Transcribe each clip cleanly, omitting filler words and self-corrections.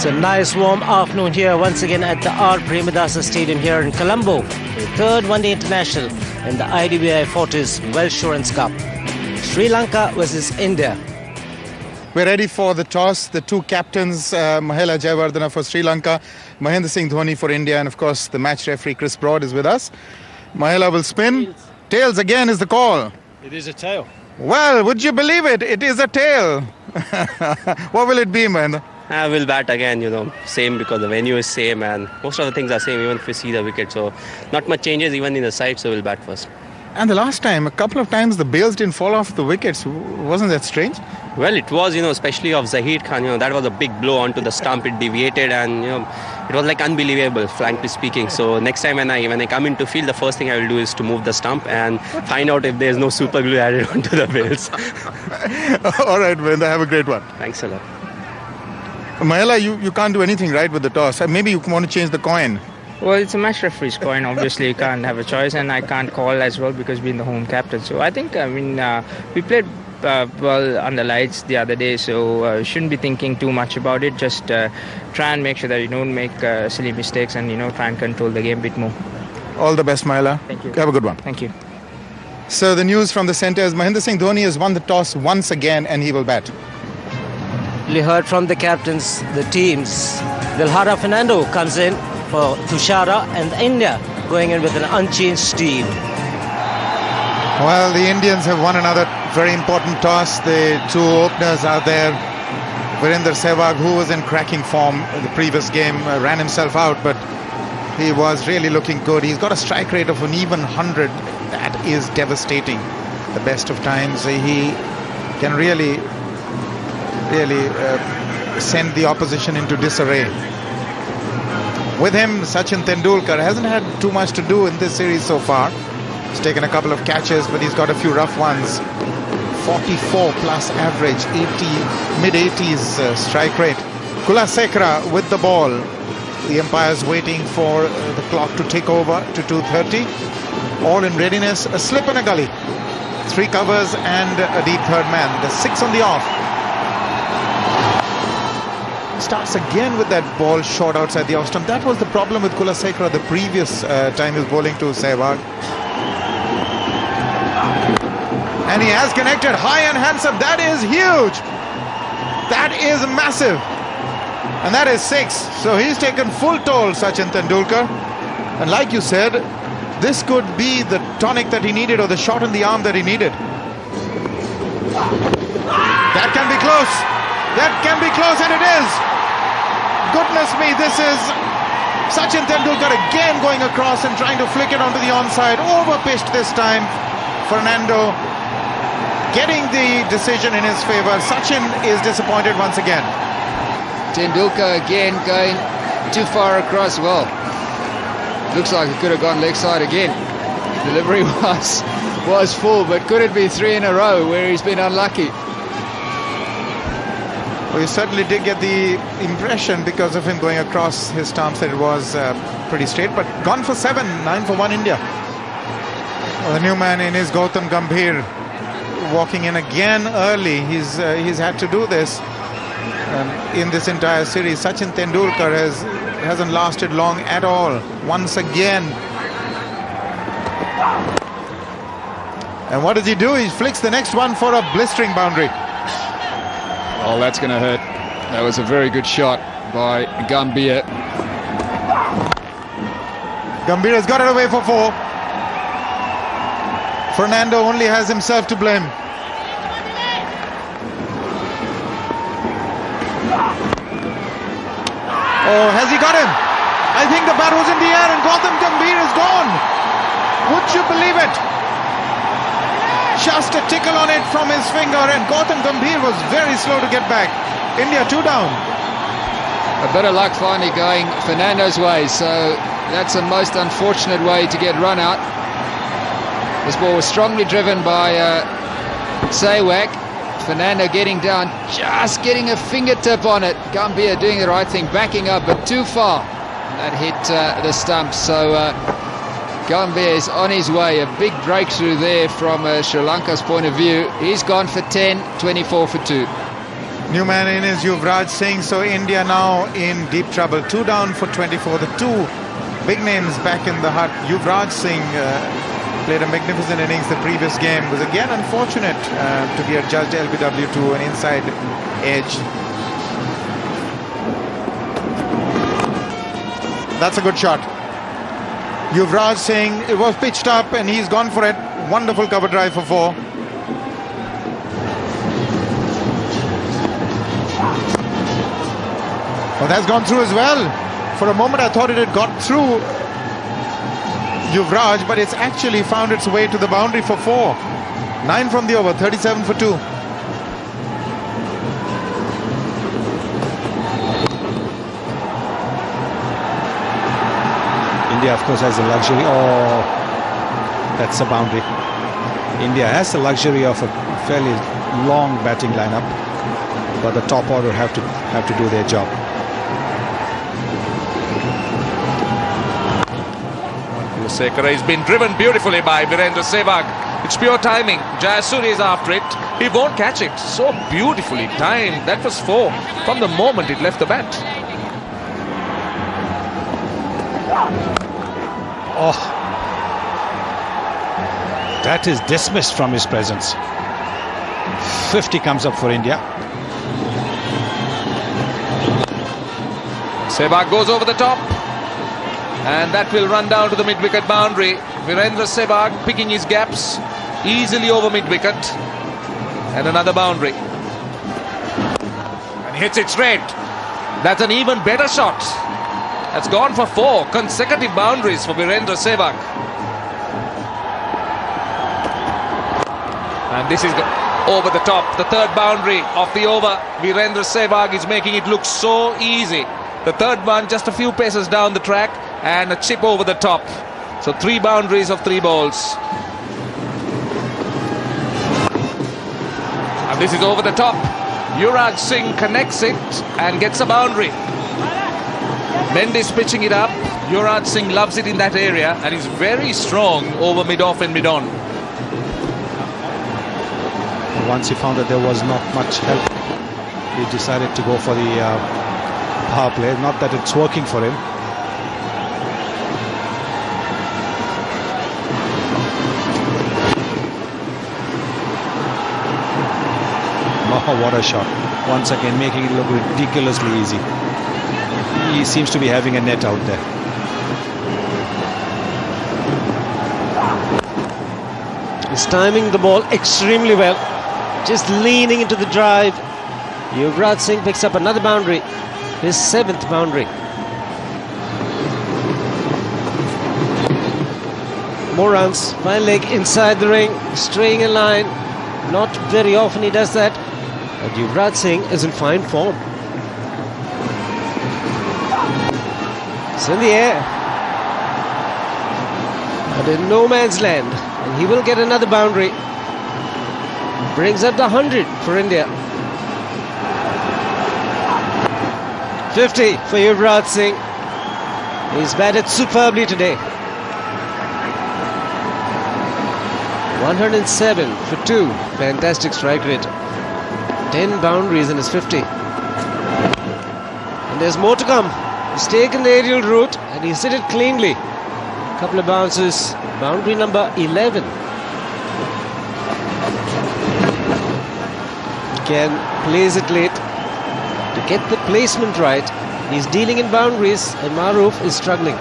It's a nice warm afternoon here once again at the R. Premadasa Stadium here in Colombo. The third one-day international in the IDBI Fortis Welshurance Cup. Sri Lanka versus India. We're ready for the toss. The two captains, Mahela Jayawardena for Sri Lanka, Mahendra Singh Dhoni for India, and of course the match referee Chris Broad is with us. Mahela will spin. Tails again is the call. It is a tail. Well, would you believe it? It is a tail. What will it be, Mahendra? I will bat again, same because the venue is same and most of the things are same even if we see the wicket. So not much changes even in the side, so we'll bat first. And the last time, a couple of times the bails didn't fall off the wickets. Wasn't that strange? Well, it was, especially of Zahir Khan, that was a big blow onto the stump. It deviated and, it was like unbelievable, frankly speaking. So next time when I come into field, the first thing I will do is to move the stump and find out if there's no super glue added onto the bails. All right, Mahendra, have a great one. Thanks a lot. Mahela, you can't do anything right with the toss. Maybe you want to change the coin. Well, it's a match referee's coin. Obviously, you can't have a choice, and I can't call as well because being the home captain. So I think, we played well under lights the other day, so shouldn't be thinking too much about it. Just try and make sure that you don't make silly mistakes and, try and control the game a bit more. All the best, Mahela. Thank you. Have a good one. Thank you. So the news from the centre is Mahendra Singh Dhoni has won the toss once again and he will bat. We heard from the captains, the teams. Dilhara Fernando comes in for Tushara and India going in with an unchanged team. Well, the Indians have won another very important toss. The two openers are there. Virender Sehwag, who was in cracking form in the previous game, ran himself out, but he was really looking good. He's got a strike rate of an even 100. That is devastating. The best of times. He can really send the opposition into disarray. With him, Sachin Tendulkar hasn't had too much to do in this series so far. He's taken a couple of catches, but he's got a few rough ones. 44 plus average, mid-80s strike rate. Kulasekara with the ball. The umpire's waiting for the clock to tick over to 2:30. All in readiness. A slip and a gully. 3 covers and a deep third man. The 6 on the off. Starts again with that ball short outside the off stump. That was the problem with Kulasekara the previous time he was bowling to Sehwag. And he has connected high and handsome. That is huge. That is massive. And that is 6. So he's taken full toll, Sachin Tendulkar. And like you said, this could be the tonic that he needed or the shot in the arm that he needed. That can be close. That can be close, and it is. Goodness me, this is Sachin Tendulkar again going across and trying to flick it onto the onside. Overpitched this time. Fernando getting the decision in his favour. Sachin is disappointed once again. Tendulkar again going too far across. Well, looks like it could have gone leg side again. Delivery was full, but could it be 3 in a row where he's been unlucky? Well, you certainly did get the impression because of him going across his stumps that it was pretty straight, but gone for 7, 9 for 1 India. Well, the new man in is Gautam Gambhir, walking in again early. He's had to do this in this entire series. Sachin Tendulkar hasn't lasted long at all. Once again. And what does he do? He flicks the next one for a blistering boundary. Oh, that's going to hurt. That was a very good shot by Gambhir. Gambhir has got it away for 4. Fernando only has himself to blame. Oh, has he got him? I think the bat was in the air and Gautam Gambhir is gone. Would you believe it? Just a tickle on it from his finger and Gautam Gambhir was very slow to get back. India 2 down. A bit of luck finally going Fernando's way, so that's the most unfortunate way to get run out. This ball was strongly driven by Sehwag. Fernando getting down, just getting a fingertip on it. Gambhir doing the right thing, backing up, but too far. That hit the stump, so Gambhir is on his way. A big breakthrough there from Sri Lanka's point of view. He's gone for 10, 24 for 2. New man in is Yuvraj Singh, so India now in deep trouble. 2 down for 24. The two big names back in the hut. Yuvraj Singh played a magnificent innings the previous game. Was again unfortunate to be adjudged LBW to an inside edge. That's a good shot. Yuvraj Singh, it was pitched up and he's gone for it. Wonderful cover drive for 4. Oh, that's gone through as well. For a moment I thought it had got through Yuvraj, but it's actually found its way to the boundary for 4. 9 from the over, 37 for 2. India, of course, has the luxury. Oh, that's a boundary. India has the luxury of a fairly long batting lineup, but the top order have to do their job. Sekara has been driven beautifully by Virendra Sehwag. It's pure timing. Jayasuri is after it. He won't catch it. So beautifully timed. That was 4 from the moment it left the bat. Oh, that is dismissed from his presence. 50 comes up for India. Sehwag goes over the top. And that will run down to the mid-wicket boundary. Virendra Sehwag picking his gaps easily over mid-wicket. And another boundary. And hits it straight. That's an even better shot. That's gone for 4 consecutive boundaries for Virendra Sehwag. And this is over the top. The third boundary of the over. Virendra Sehwag is making it look so easy. The third one just a few paces down the track and a chip over the top. So 3 boundaries of 3 balls. And this is over the top. Yuvraj Singh connects it and gets a boundary. Mendy's pitching it up. Yuvraj Singh loves it in that area and is very strong over mid-off and mid-on. Once he found that there was not much help, he decided to go for the power play. Not that it's working for him. Oh, what a shot. Once again, making it look ridiculously easy. He seems to be having a net out there. He's timing the ball extremely well. Just leaning into the drive. Yuvraj Singh picks up another boundary. His 7th boundary. More runs. Fine leg inside the ring. Straying in line. Not very often he does that. But Yuvraj Singh is in fine form. It's in the air. But in no man's land. And he will get another boundary. Brings up the 100 for India. 50 for Yuvraj Singh. He's batted superbly today. 107 for 2. Fantastic strike rate. 10 boundaries in his 50. And there's more to come. He's taken the aerial route and he's hit it cleanly. Couple of bounces. Boundary number 11. Again, plays it late. To get the placement right, he's dealing in boundaries and Maruf is struggling.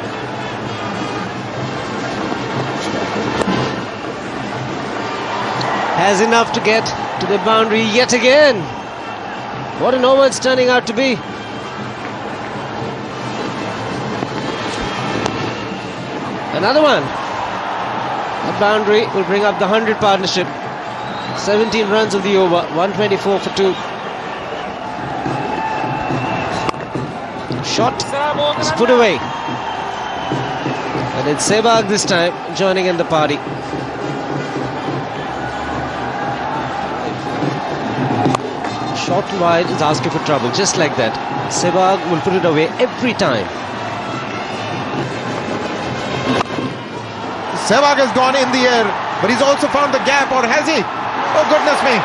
Has enough to get to the boundary yet again. What an over it's turning out to be. Another one. A boundary will bring up the 100 partnership. 17 runs of the over, 124 for 2. Shot is put away. And it's Sehwag this time joining in the party. Shot wide is asking for trouble, just like that. Sehwag will put it away every time. Sehwag has gone in the air, but he's also found the gap, or has he? Oh, goodness me.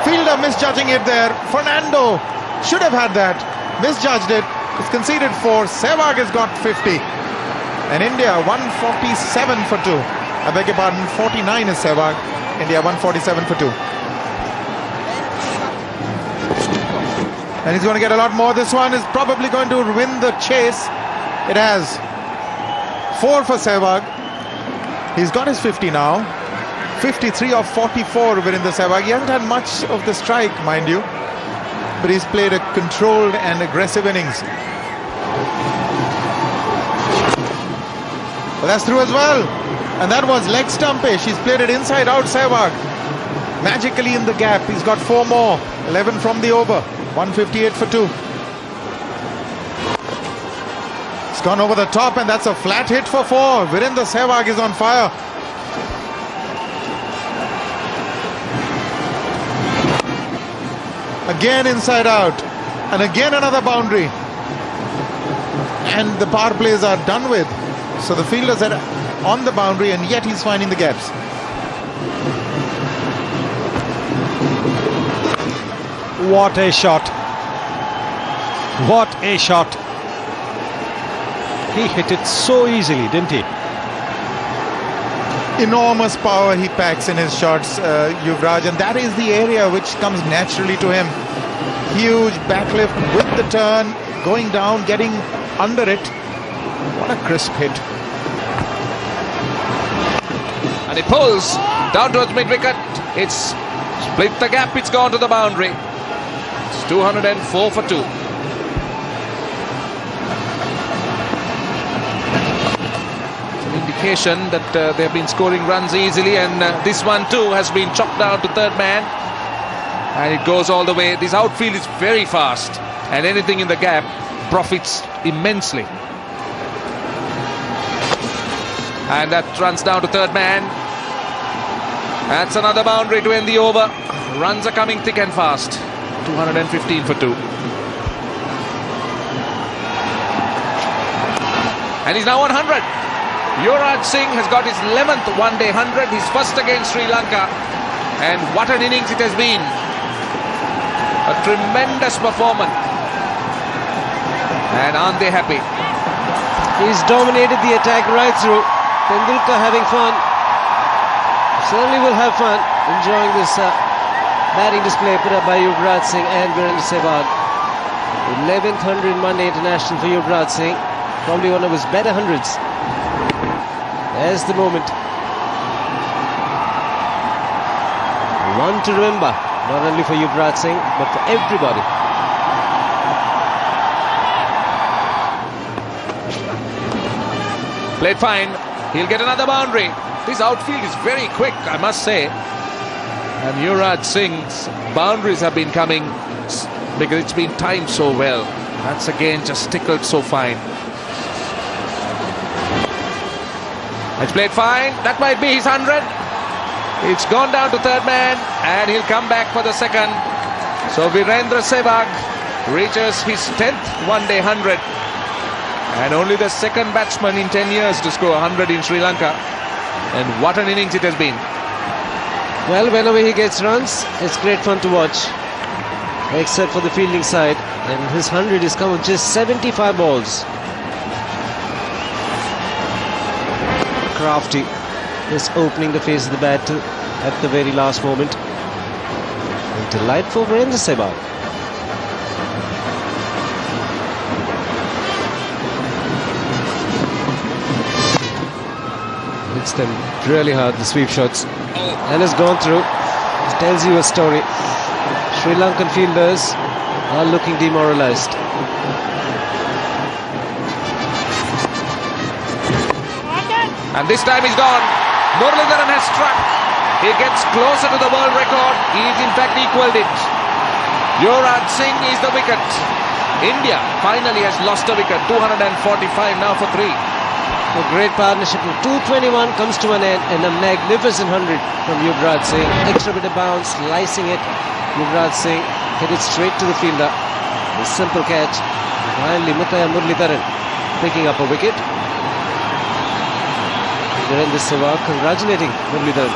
Fielder misjudging it there. Fernando should have had that. Misjudged it. It's conceded 4. Sehwag has got 50. And India 147 for 2. I beg your pardon, 49 is Sehwag. India 147 for 2. And he's going to get a lot more. This one is probably going to win the chase. It has. 4 for Sehwag. He's got his 50 now. 53 of 44 Virendra Sehwag. He hasn't had much of the strike, mind you. But he's played a controlled and aggressive innings. Well, that's through as well. And that was leg stumpish. He's played it inside out, Sehwag. Magically in the gap. He's got 4 more. 11 from the over. 158 for 2. It's gone over the top, and that's a flat hit for 4. Virendra Sehwag is on fire. Again inside out. And again another boundary. And the power plays are done with. So the fielders are on the boundary, and yet he's finding the gaps. What a shot. What a shot. He hit it so easily, didn't he? Enormous power he packs in his shots, Yuvraj, and that is the area which comes naturally to him. Huge backlift with the turn, going down, getting under it. What a crisp hit. And it pulls down towards mid-wicket. It's split the gap, it's gone to the boundary. It's 204 for 2. It's an indication that they have been scoring runs easily, and this one too has been chopped down to third man. And it goes all the way. This outfield is very fast, and anything in the gap profits immensely. And that runs down to third man. That's another boundary to end the over. Runs are coming thick and fast. 215 for 2. And he's now 100. Yuvraj Singh has got his 11th one-day 100. His first against Sri Lanka. And what an innings it has been. A tremendous performance. And aren't they happy? He's dominated the attack right through. Tendulkar having fun. Certainly will have fun enjoying this batting display put up by Yuvraj Singh and Virendra Sehwag. 11th 100 Monday International for Yuvraj Singh. Probably one of his better hundreds. There's the moment. One to remember, not only for Yuvraj Singh, but for everybody. Played fine. He'll get another boundary. This outfield is very quick, I must say. And Yuvraj Singh's boundaries have been coming because it's been timed so well. That's again just tickled so fine. It's played fine. That might be his 100. It's gone down to third man, and he'll come back for the second. So Virendra Sehwag reaches his 10th one-day 100. And only the second batsman in 10 years to score 100 in Sri Lanka. And what an innings it has been. Well, whenever he gets runs, it's great fun to watch. Except for the fielding side. And his 100 has come with just 75 balls. Crafty is opening the face of the bat at the very last moment. And delightful for Virendra Sehwag. Hits them really hard, the sweep shots, and has gone through. It tells you a story. Sri Lankan fielders are looking demoralized. And this time he's gone. Muralitharan has struck. He gets closer to the world record. He's in fact equalled it. Yuvraj Singh is the wicket. India finally has lost a wicket. 245 now for 3. A great partnership. 221 comes to an end, and a magnificent 100 from Yuvraj Singh. Extra bit of bounce, slicing it. Yuvraj Singh hit it straight to the fielder. A simple catch. Finally, Muttiah Muralitharan picking up a wicket. Virendra Sehwag congratulating Muralitharan.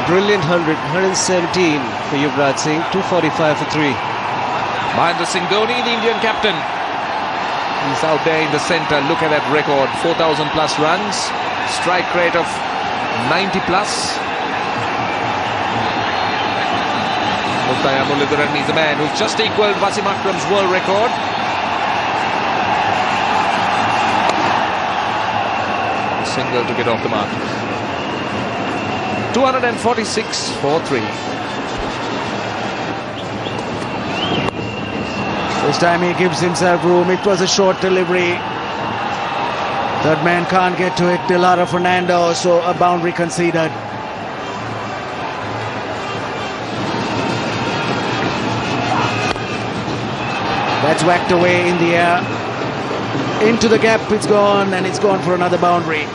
brilliant 117 for Yuvraj Singh, 245 for 3. Mahendra Singh Dhoni, the Indian captain. He's out there in the centre. Look at that record, 4,000 plus runs, strike rate of 90 plus. Muttiah Muralitharan is the man who's just equalled Wasim Akram's world record. Single to get off the mark. 246 for 3. This time he gives himself room. It was a short delivery. Third man can't get to it. Dilara Fernando, so a boundary conceded. That's whacked away in the air. Into the gap, it's gone, and it's gone for another boundary.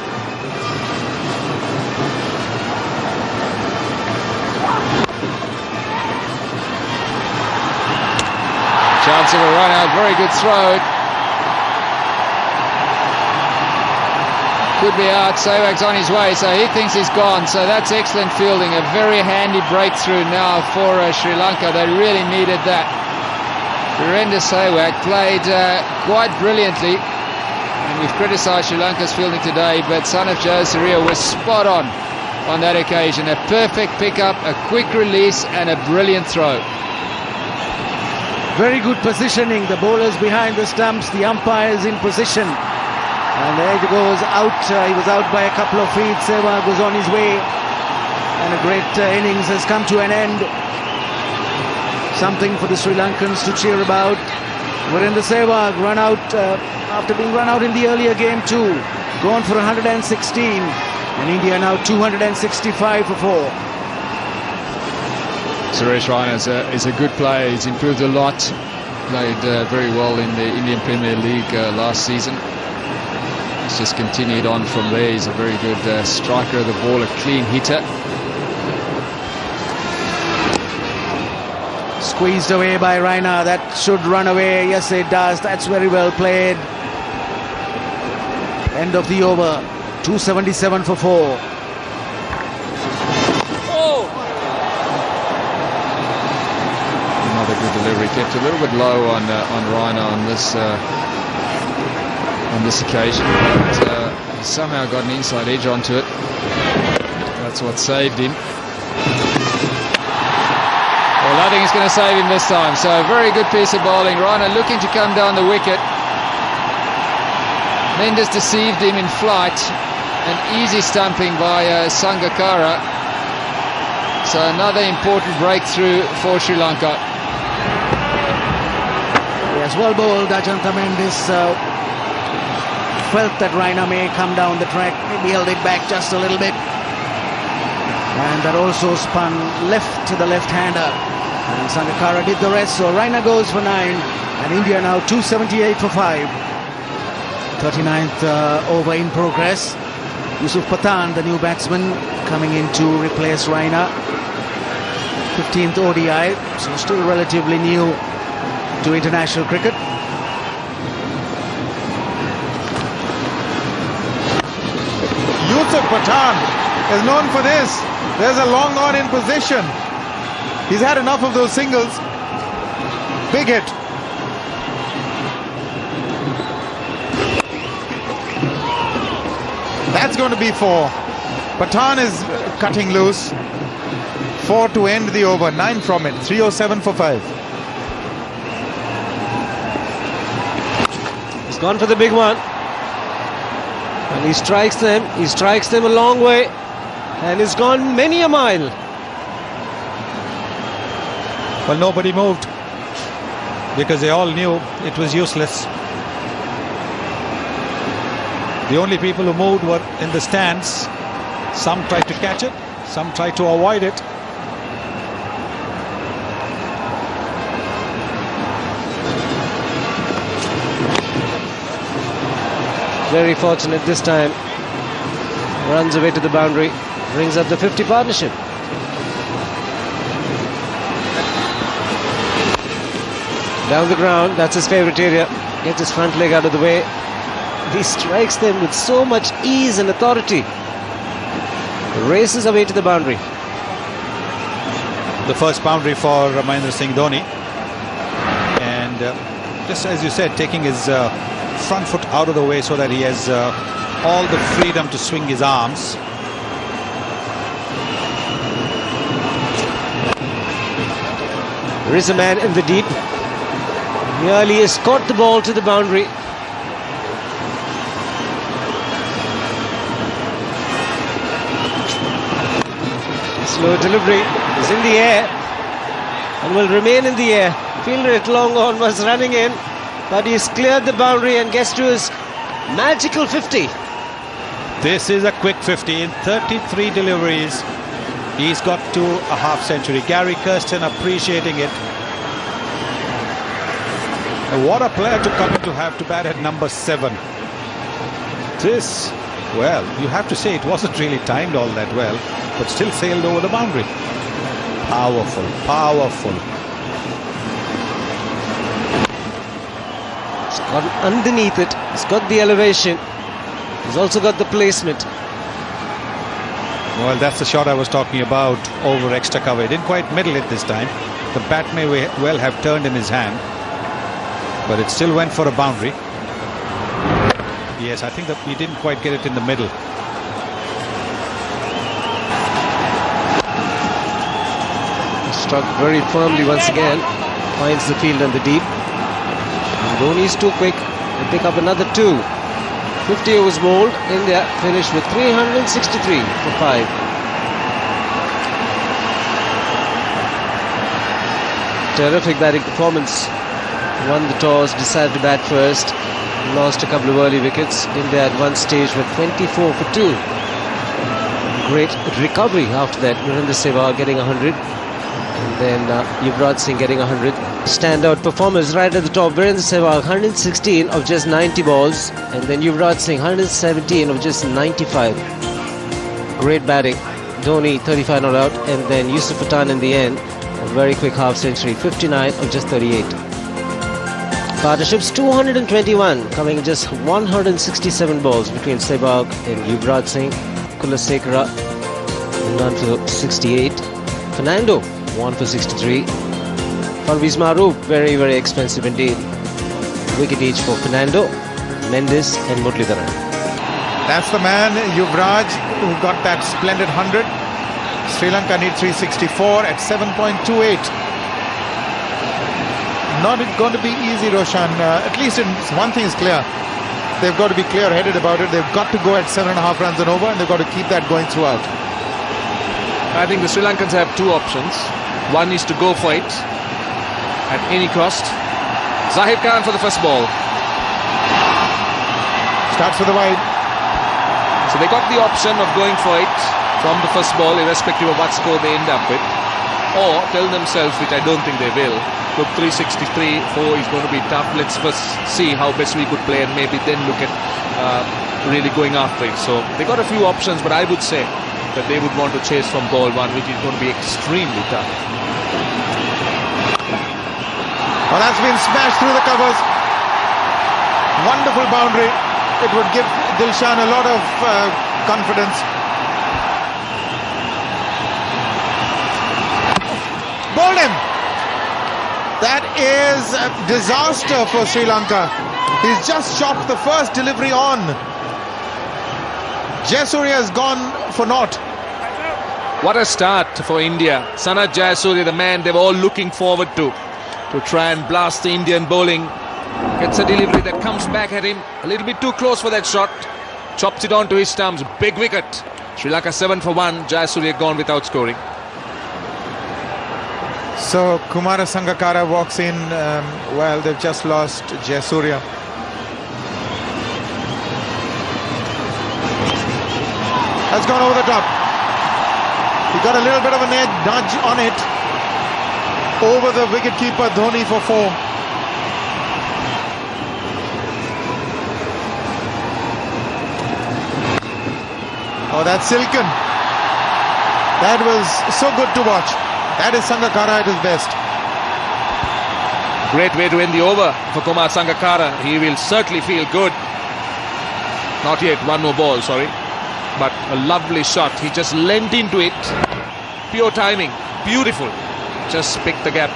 Chance of a run out, very good throw. Could be out, Sehwag's on his way, so he thinks he's gone. So that's excellent fielding, a very handy breakthrough now for Sri Lanka. They really needed that. Virender Sehwag played quite brilliantly, and we've criticised Sri Lanka's fielding today, but son of Joe Surya was spot on that occasion. A perfect pickup, a quick release, and a brilliant throw. Very good positioning. The bowlers behind the stumps, the umpires in position. And there he goes out. He was out by a couple of feet. Sehwag was on his way. And a great innings has come to an end. Something for the Sri Lankans to cheer about. Virender Sehwag run out after being run out in the earlier game too. Gone for 116. And India now 265 for 4. Suresh Raina is a good player. He's improved a lot. Played very well in the Indian Premier League last season. He's just continued on from there. He's a very good striker of the ball, a clean hitter. Squeezed away by Raina. That should run away. Yes, it does. That's very well played. End of the over. 277 for 4. Another good delivery. Kept a little bit low on Raina on this occasion, but he somehow got an inside edge onto it. That's what saved him. Well, nothing is going to save him this time. So a very good piece of bowling. Raina looking to come down the wicket. Mendes deceived him in flight. An easy stumping by Sangakkara. So another important breakthrough for Sri Lanka. Yes, well bowled. Ajanta Mendes felt that Raina may come down the track. Maybe held it back just a little bit. And that also spun left to the left-hander. And Sangakkara did the rest. So Raina goes for 9. And India now 278 for 5. 39th over in progress. Yusuf Pathan, the new batsman, coming in to replace Raina. 15th ODI, so still relatively new to international cricket. Yusuf Pathan is known for this. There's a long on in position. He's had enough of those singles. Big hit. That's going to be 4. Pathan is cutting loose. 4 to end the over. 9 from it. 307 for 5. He's gone for the big one. And he strikes them. He strikes them a long way. And he's gone many a mile. Well, nobody moved because they all knew it was useless. The only people who moved were in the stands. Some tried to catch it, some tried to avoid it. Very fortunate this time. Runs away to the boundary. Brings up the 50 partnership. Down the ground, that's his favourite area. Gets his front leg out of the way. He strikes them with so much ease and authority. Races away to the boundary. the first boundary for Mahendra Singh Dhoni. And just as you said, taking his front foot out of the way so that he has all the freedom to swing his arms. There is a man in the deep. Nearly escort the ball to the boundary. Slow delivery is in the air and will remain in the air. Fielder at long on was running in, but he's cleared the boundary and gets to his magical 50. This is a quick 50 in 33 deliveries. He's got to a half century. Gary Kirsten appreciating it. And what a player to come to have to bat at number 7. This, well, you have to say it wasn't really timed all that well, but still sailed over the boundary. Powerful, powerful. He's got underneath it. He's got the elevation. He's also got the placement. Well, that's the shot I was talking about over extra cover. He didn't quite middle it this time. The bat may well have turned in his hand, but it still went for a boundary. Yes, I think that he didn't quite get it in the middle. Struck very firmly once again. Finds the field and the deep. And Dhoni's too quick. They pick up another 2. 50 overs bowled. India finished with 363 for 5. Terrific batting performance. Won the toss, decided to bat first. Lost a couple of early wickets. India at one stage with 24 for 2. Great recovery after that. Sehwag getting 100. And then Yuvraj Singh getting 100. Standout performers right at the top. Sehwag 116 of just 90 balls. And then Yuvraj Singh 117 of just 95. Great batting. Dhoni 35 not out. And then Yusuf Pathan in the end. A very quick half century. 59 of just 38. Partnerships 221, coming in just 167 balls between Sehwag and Yuvraj Singh. Kulasekara, 1 for 68. Fernando, 1 for 63. Parvez Maroof, very, very expensive indeed. Wicket each for Fernando, Mendes and Muralitharan. That's the man, Yuvraj, who got that splendid 100. Sri Lanka need 364 at 7.28. Not going to be easy, Roshan. At least one thing is clear. They've got to be clear-headed about it. They've got to go at 7.5 runs and over, and they've got to keep that going throughout. I think the Sri Lankans have 2 options. One is to go for it at any cost. Zahir Khan for the first ball. Starts with the wide. So they got the option of going for it from the first ball, irrespective of what score they end up with. Or tell themselves, which I don't think they will, look, 363, 4 is going to be tough. Let's first see how best we could play and maybe then look at really going after it. So they got a few options, but I would say that they would want to chase from ball 1, which is going to be extremely tough. Well, that's been smashed through the covers. Wonderful boundary. It would give Dilshan a lot of confidence. Bowled him. That is a disaster for Sri Lanka. He's just chopped the first delivery on. Jayasuriya has gone for naught. What a start for India. Sanath Jayasuriya, the man they were all looking forward to try and blast the Indian bowling. Gets a delivery that comes back at him. A little bit too close for that shot. Chops it onto his stumps. Big wicket. Sri Lanka 7 for 1. Jayasuriya gone without scoring. So Kumara Sangakkara walks in. Well, they've just lost Jayasuriya. Has gone over the top. He got a little bit of a nudge on it. Over the wicketkeeper Dhoni for 4. Oh, that's silken. That was so good to watch. That is Sangakkara at his best. Great way to end the over for Kumar Sangakkara. He will certainly feel good. Not yet, 1 more ball, sorry. But a lovely shot. He just leant into it. Pure timing. Beautiful. just pick the gap.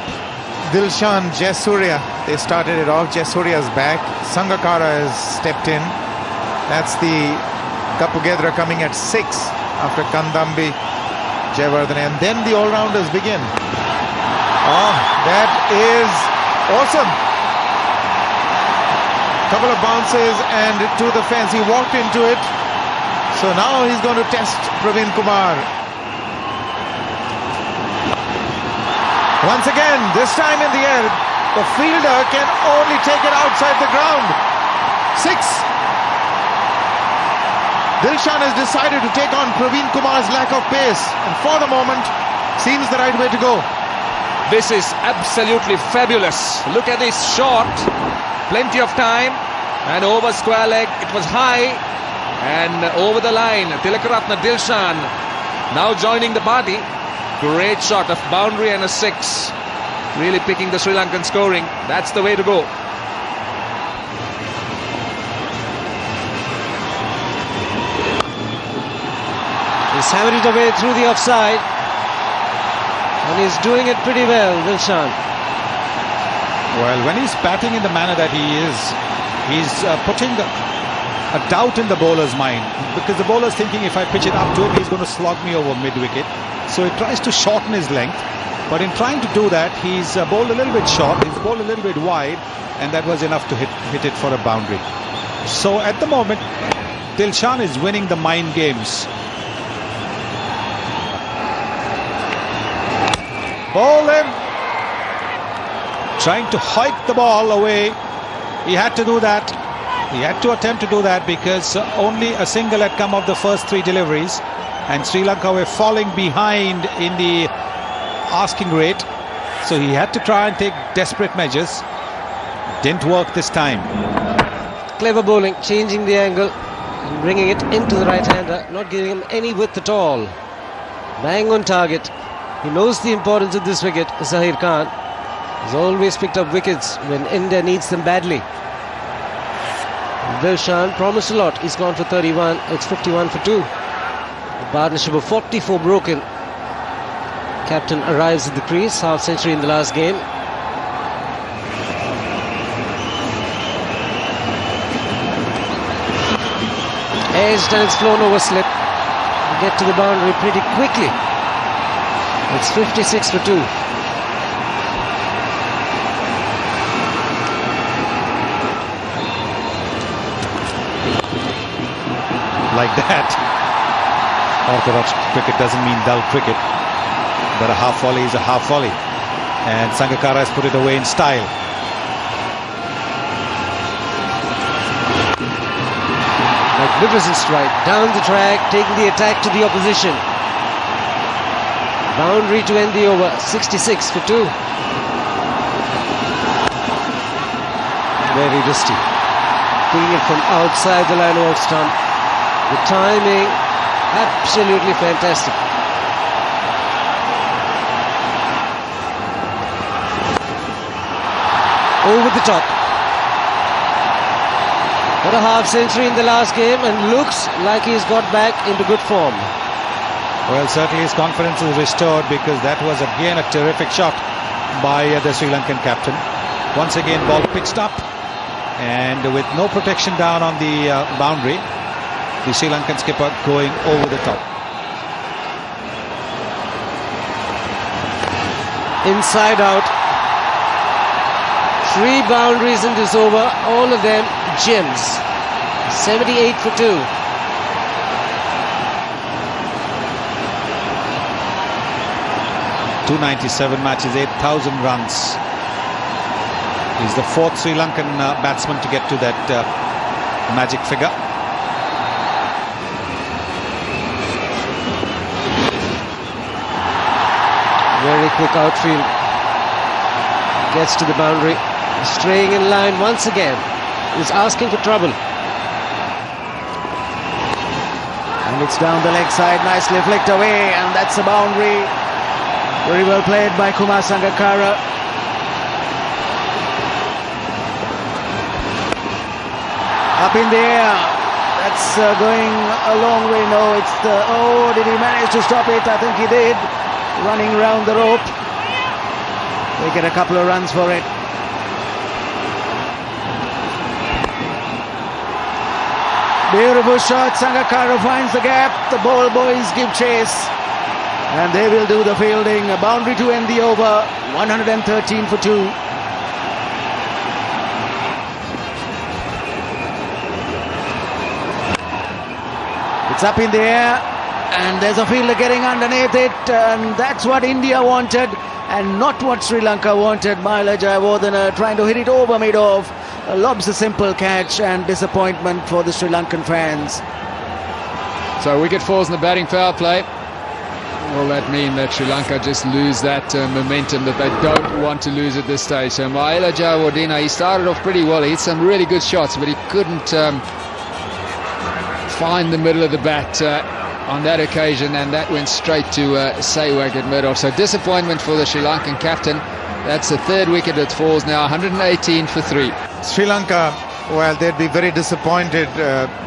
Dilshan Jayasuriya, they started it off. Jayasuriya's back. Sangakkara has stepped in. That's the Kapugedra coming at 6 after Kandambi, Jayawardene, and then the all-rounders begin. Oh, that is awesome. Couple of bounces and to the fence. He walked into it. So now he's going to test Praveen Kumar. Once again, this time in the air, the fielder can only take it outside the ground. 6. Dilshan has decided to take on Praveen Kumar's lack of pace, and for the moment seems the right way to go. This is absolutely fabulous. Look at this shot. Plenty of time, and over square leg. It was high and over the line. Tilakaratna Dilshan now joining the party. Great shot of boundary and a 6. Really picking the Sri Lankan scoring. That's the way to go. He's hammered it away through the offside, and he's doing it pretty well, Dilshan. Well, when he's batting in the manner that he is, he's putting a doubt in the bowler's mind, because the bowler's thinking if I pitch it up to him, he's going to slog me over mid-wicket. So he tries to shorten his length, but in trying to do that, he's bowled a little bit short, he's bowled a little bit wide, and that was enough to hit it for a boundary. So at the moment, Dilshan is winning the mind games. Bowl him. Trying to hike the ball away. He had to do that. He had to attempt to do that because only a single had come of the first 3 deliveries, and Sri Lanka were falling behind in the asking rate. So he had to try and take desperate measures. Didn't work this time. Clever bowling, changing the angle and bringing it into the right-hander, not giving him any width at all. Bang on target. He knows the importance of this wicket. Zahir Khan has always picked up wickets when India needs them badly. Dilshan promised a lot. He's gone for 31. It's 51 for 2. The partnership of 44 broken. Captain arrives at the crease. Half century in the last game. Edged and it's flown over slip. Get to the boundary pretty quickly. It's 56 for 2. Like that. Orthodox cricket doesn't mean dull cricket, but a half volley is a half volley, and Sangakkara has put it away in style. Magnificent strike down the track, taking the attack to the opposition. Boundary to end the over. 66 for 2. Very risky. Pulling it from outside the line of stump. The timing, absolutely fantastic. Over the top. Got a half century in the last game and looks like he's got back into good form. Well, certainly his confidence is restored because that was again a terrific shot by the Sri Lankan captain. Once again, ball pitched up, and with no protection down on the boundary, the Sri Lankan skipper going over the top. Inside out. 3 boundaries in this over, all of them gems. 78 for 2. .297 matches, 8,000 runs. He's the 4th Sri Lankan batsman to get to that magic figure. Very quick outfield. Gets to the boundary. Straying in line once again. He's asking for trouble. And it's down the leg side, nicely flicked away, and that's a boundary. Very well played by Kumar Sangakkara. Up in the air. That's going a long way. No, it's the... Oh, did he manage to stop it? I think he did. Running round the rope. They get a couple of runs for it. Beautiful shot. Sangakkara finds the gap. The ball boys give chase. And they will do the fielding. A boundary to end the over. 113 for 2. It's up in the air. And there's a fielder getting underneath it. And that's what India wanted. And not what Sri Lanka wanted. Muttiah Muralitharan trying to hit it over mid-off. Lobs a simple catch, and disappointment for the Sri Lankan fans. So wicket falls in the batting foul play. Will that mean that Sri Lanka just lose that momentum that they don't want to lose at this stage? So Muttiah Muralitharan, he started off pretty well. He hit some really good shots, but he couldn't find the middle of the bat on that occasion, and that went straight to Sehwag at mid-off. So disappointment for the Sri Lankan captain. That's the third wicket that falls now, 118 for 3. Sri Lanka, well, they'd be very disappointed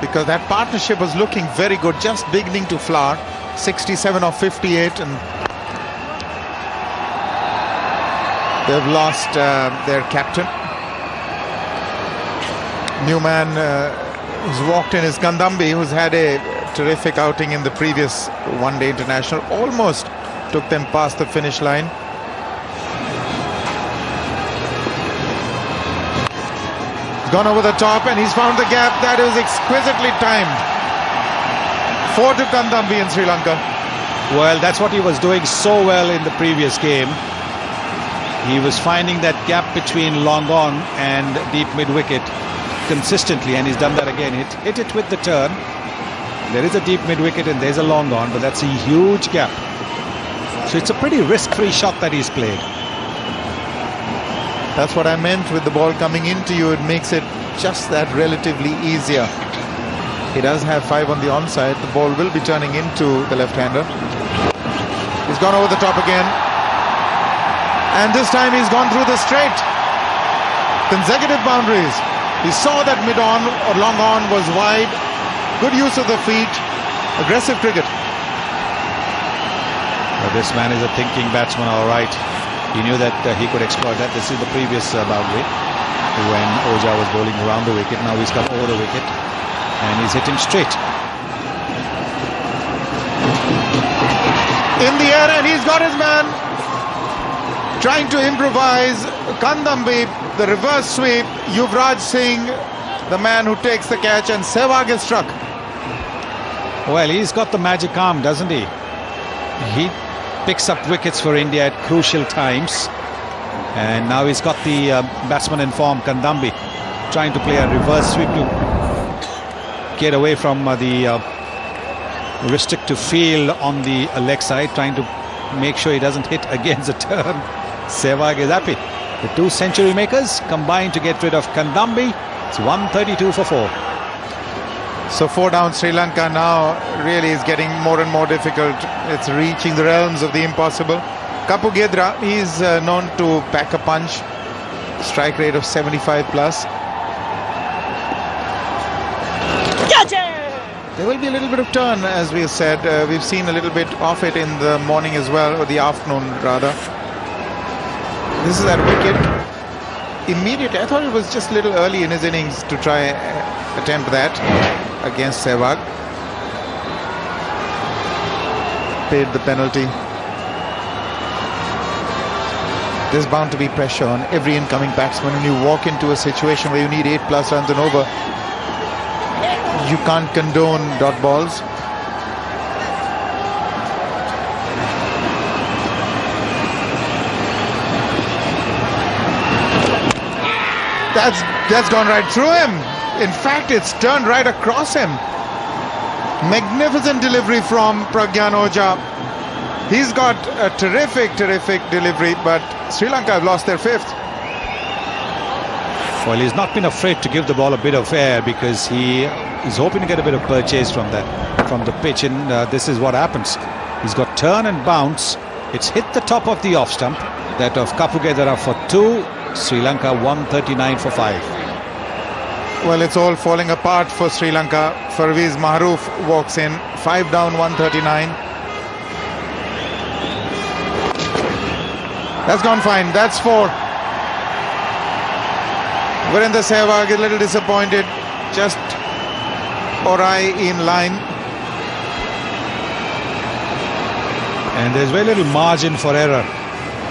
because that partnership was looking very good, just beginning to flower. 67 of 58, and they've lost their captain. New man who's walked in is Kandambi, who's had a terrific outing in the previous one-day international. Almost took them past the finish line. Gone over the top, and he's found the gap. That is exquisitely timed. 4 to Kandambi in Sri Lanka. Well, that's what he was doing so well in the previous game. He was finding that gap between long on and deep mid-wicket consistently, and he's done that again. Hit it with the turn. There is a deep mid-wicket and there's a long on, but that's a huge gap. So it's a pretty risk-free shot that he's played. That's what I meant with the ball coming into you. It makes it just that relatively easier. He does have 5 on the onside. The ball will be turning into the left-hander. He's gone over the top again. And this time he's gone through the straight. Consecutive boundaries. He saw that mid-on or long-on was wide. Good use of the feet. Aggressive cricket. Well, this man is a thinking batsman, all right. He knew that he could exploit that. This is the previous boundary when Oja was bowling around the wicket. Now he's come over the wicket and he's hitting straight. In the air, and he's got his man. Trying to improvise. Kandambi, the reverse sweep. Yuvraj Singh, the man who takes the catch, and Sehwag is struck. Well, he's got the magic arm, doesn't he? He picks up wickets for India at crucial times, and now he's got the batsman in form, Kandambi, trying to play a reverse sweep to get away from the restrictive field on the leg side, trying to make sure he doesn't hit against the turn. Sehwag is happy. The 2 century makers combined to get rid of Kandambi. It's 132 for 4. So 4 down. Sri Lanka now really is getting more and more difficult. It's reaching the realms of the impossible. Kapu Gedra, he's known to pack a punch. Strike rate of 75 plus. There will be a little bit of turn, as we said. We've seen a little bit of it in the morning as well, or the afternoon rather. This is that wicket. Immediately, I thought it was just a little early in his innings to try attempt that against Sehwag. Paid the penalty. There's bound to be pressure on every incoming batsman when you walk into a situation where you need 8+ runs and over. You can't condone dot balls. That's gone right through him. In fact, it's turned right across him. Magnificent delivery from Pragyan Oja. He's got a terrific delivery, but Sri Lanka have lost their 5th. Well, he's not been afraid to give the ball a bit of air because he is hoping to get a bit of purchase from the pitch, and this is what happens. He's got turn and bounce. It's hit the top of the off stump. That of Kapu Gedra for 2. Sri Lanka 139 for 5. Well, it's all falling apart for Sri Lanka. Parvez Mahroof walks in. 5 down, 139. That's gone fine. That's 4. Virendra Sehwag is a little disappointed. Just ODI in line. And there's very little margin for error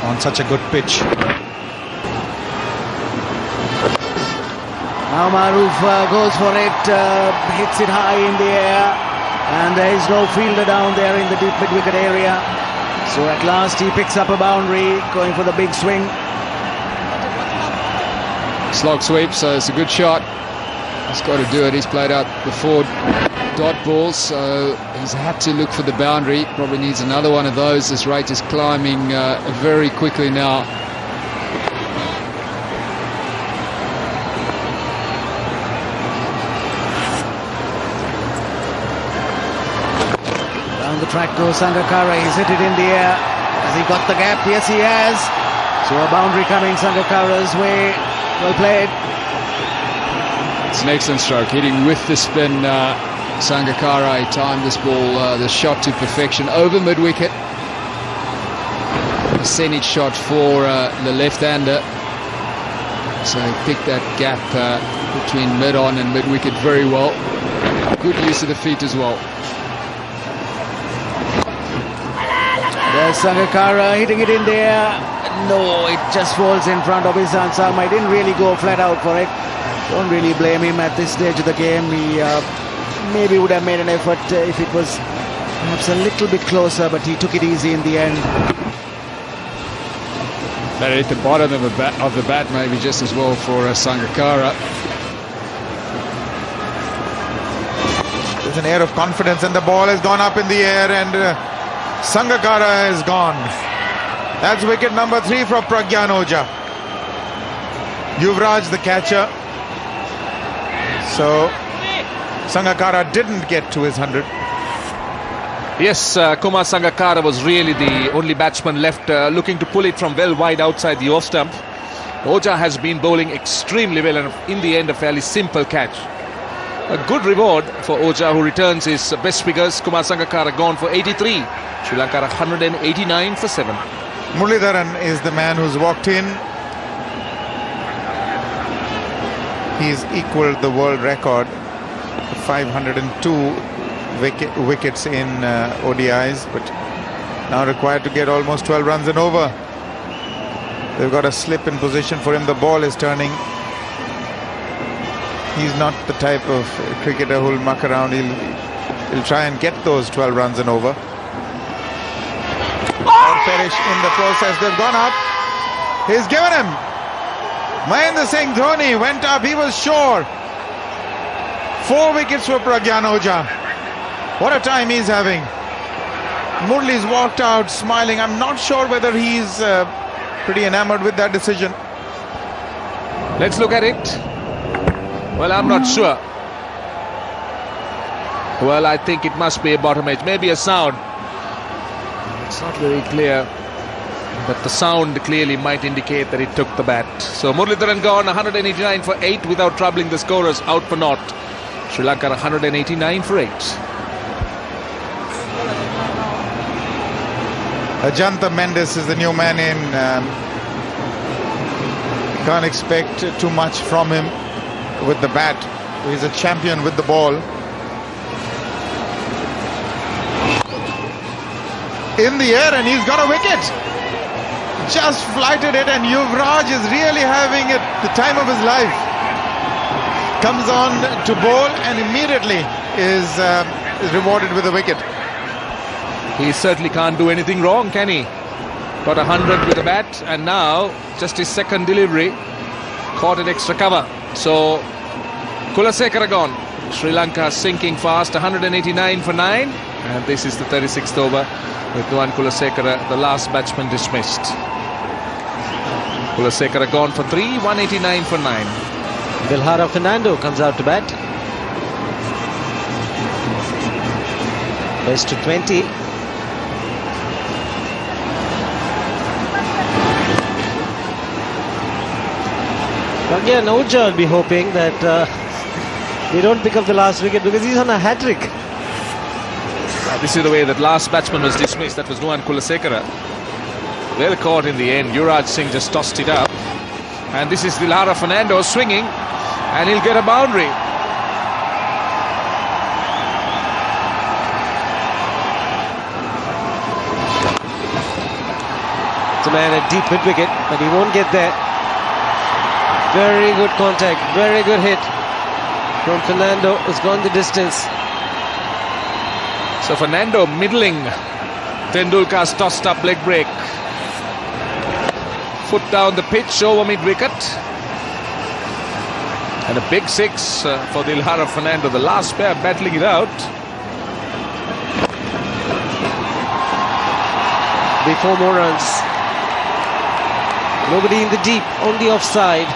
on such a good pitch. Now Maruf goes for it, hits it high in the air, and there is no fielder down there in the deep mid-wicket area. So at last he picks up a boundary, going for the big swing. Slog sweep, so it's a good shot. He's got to do it. He's played out the 4 dot balls, so he's had to look for the boundary. Probably needs another one of those. This rate is climbing very quickly now. Down the track goes Sangakkara. He's hit it in the air. Has he got the gap? Yes, he has. So a boundary coming Sangakkara's way. Well played. It's an excellent stroke, hitting with the spin. Sangakkara timed this ball, the shot to perfection over mid-wicket. Percentage shot for the left-hander. So he picked that gap between mid-on and mid-wicket very well. Good use of the feet as well. There's Sangakkara hitting it in there. No, it just falls in front of his Sarma. He didn't really go flat out for it. Don't really blame him at this stage of the game. He maybe would have made an effort if it was perhaps a little bit closer, but he took it easy in the end. That hit the bottom of the bat maybe just as well for Sangakkara. There's an air of confidence, and the ball has gone up in the air, and Sangakkara is gone. That's wicket number 3 for Pragyan Ojha. Yuvraj the catcher. So Sangakkara didn't get to his 100. Yes, Kumar Sangakkara was really the only batsman left looking to pull it from well wide outside the off stump. Ojha has been bowling extremely well, and in the end a fairly simple catch. A good reward for Ojha, who returns his best figures. Kumar Sangakkara gone for 83. Sri Lanka 189 for 7. Muralitharan is the man who's walked in. He's equaled the world record, 502 wickets in ODIs, but now required to get almost 12 runs and over. They've got a slip in position for him. The ball is turning. He's not the type of cricketer who'll muck around. He'll try and get those 12 runs and over. Perish in the process. They've gone up. He's given him. Mahendra Singh Dhoni went up. He was sure. 4 wickets for Pragyan Ojha. What a time he's having. Murali's walked out smiling. I'm not sure whether he's pretty enamored with that decision. Let's look at it. Well, I'm not sure. Well, I think it must be a bottom edge. Maybe a sound. It's not very clear, but the sound clearly might indicate that it took the bat. So Muralitharan gone 189 for 8 without troubling the scorers, out for naught. Sri Lanka 189 for 8. Ajantha Mendes is the new man in. Can't expect too much from him with the bat. He's a champion with the ball. In the air, and he's got a wicket. Just flighted it, and Yuvraj is really having it the time of his life. Comes on to bowl and immediately is rewarded with a wicket. He certainly can't do anything wrong, can he? Got 100 with the bat, and now just his second delivery caught an extra cover. So Kulasekara gone. Sri Lanka sinking fast, 189 for 9, and this is the 36th over with Nuwan Kulasekara, the last batsman, dismissed. Kulasekara gone for 3, 189 for 9. Bilhara Fernando comes out to bat. Best to 20. Again, Ojha will be hoping that they don't pick up the last wicket because he's on a hat-trick. This is the way that last batsman was dismissed. That was Nuwan Kulasekara. well caught in the end. Yuvraj Singh just tossed it up. And this is Dilhara Fernando swinging, and he'll get a boundary. The man at deep mid wicket, but he won't get there. Very good contact, very good hit from Fernando. Has gone the distance. So Fernando middling Tendulkar's tossed up leg break. Foot down the pitch over mid wicket. And a big six for Dilhara Fernando. The last pair battling it out. Before more runs. Nobody in the deep, on the offside.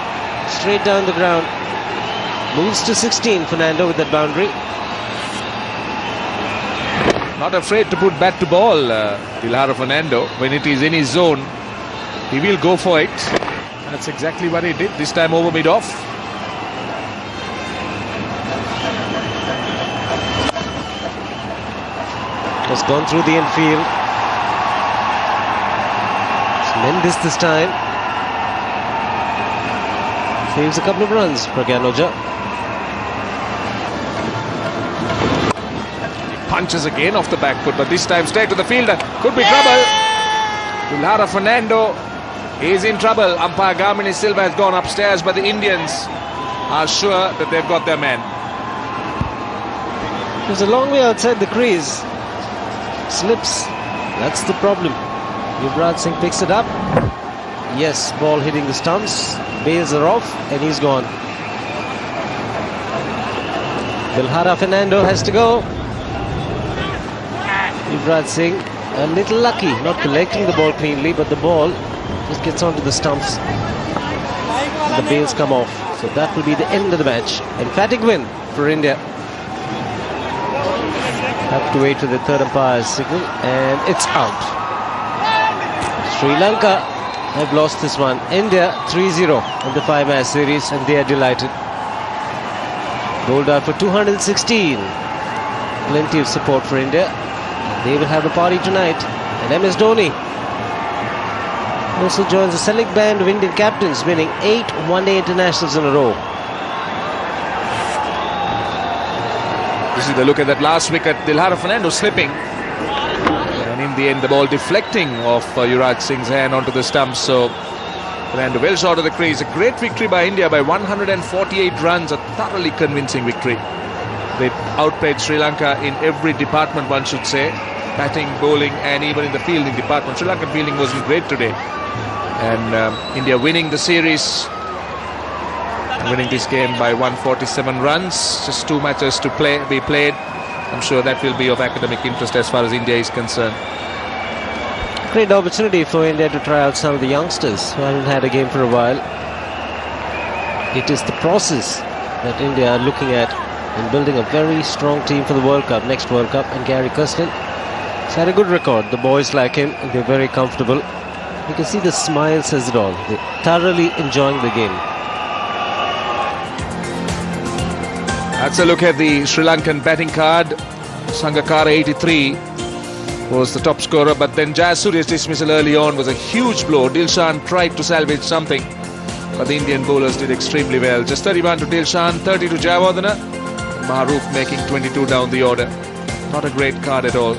Straight down the ground. Moves to 16, Fernando, with that boundary. Not afraid to put bat to ball, Dilhara Fernando. When it is in his zone, he will go for it. That's exactly what he did, this time over mid-off. Has gone through the infield. Mendes this time. Saves a couple of runs, Pragyan Ojha. Punches again off the back foot, but this time straight to the fielder. Could be trouble. Dilhara Fernando is in trouble. Umpire Gamini Silva has gone upstairs, but the Indians are sure that they've got their man. It was a long way outside the crease. Slips. That's the problem. Yuvraj Singh picks it up. Yes, ball hitting the stumps. Bails are off, and he's gone. Dilhara Fernando has to go. Yuvraj Singh a little lucky, not collecting the ball cleanly, but the ball just gets onto the stumps. The bails come off. So that will be the end of the match. Emphatic win for India. Have to wait for the third umpire's signal, and it's out. Sri Lanka have lost this one. India 3-0 in the 5-match series, and they are delighted. Bowled out for 216. Plenty of support for India. They will have a party tonight. And MS Dhoni also joins a select band of Indian captains, winning 8 one-day internationals in a row. This is the look at that last wicket. Dilhara Fernando slipping. And in the end, the ball deflecting off Yuvraj Singh's hand onto the stumps. So Fernando well short of the crease. A great victory by India by 148 runs. A thoroughly convincing victory. They outplayed Sri Lanka in every department, one should say. Batting, bowling, and even in the fielding department. Sri Lankan fielding wasn't great today. And India winning the series. Winning this game by 147 runs. Just 2 matches to be played. I'm sure that will be of academic interest as far as India is concerned. Great opportunity for India to try out some of the youngsters who haven't had a game for a while. It is the process that India are looking at in building a very strong team for the World Cup, next World Cup. And Gary Kirsten has had a good record. The boys like him, they're very comfortable. You can see the smile says it all. They're thoroughly enjoying the game. That's a look at the Sri Lankan batting card. Sangakkara 83 was the top scorer, but then Jayasuriya's dismissal early on was a huge blow. Dilshan tried to salvage something, but the Indian bowlers did extremely well. Just 31 to Dilshan, 30 to Jayawardena. Maharoof making 22 down the order. Not a great card at all.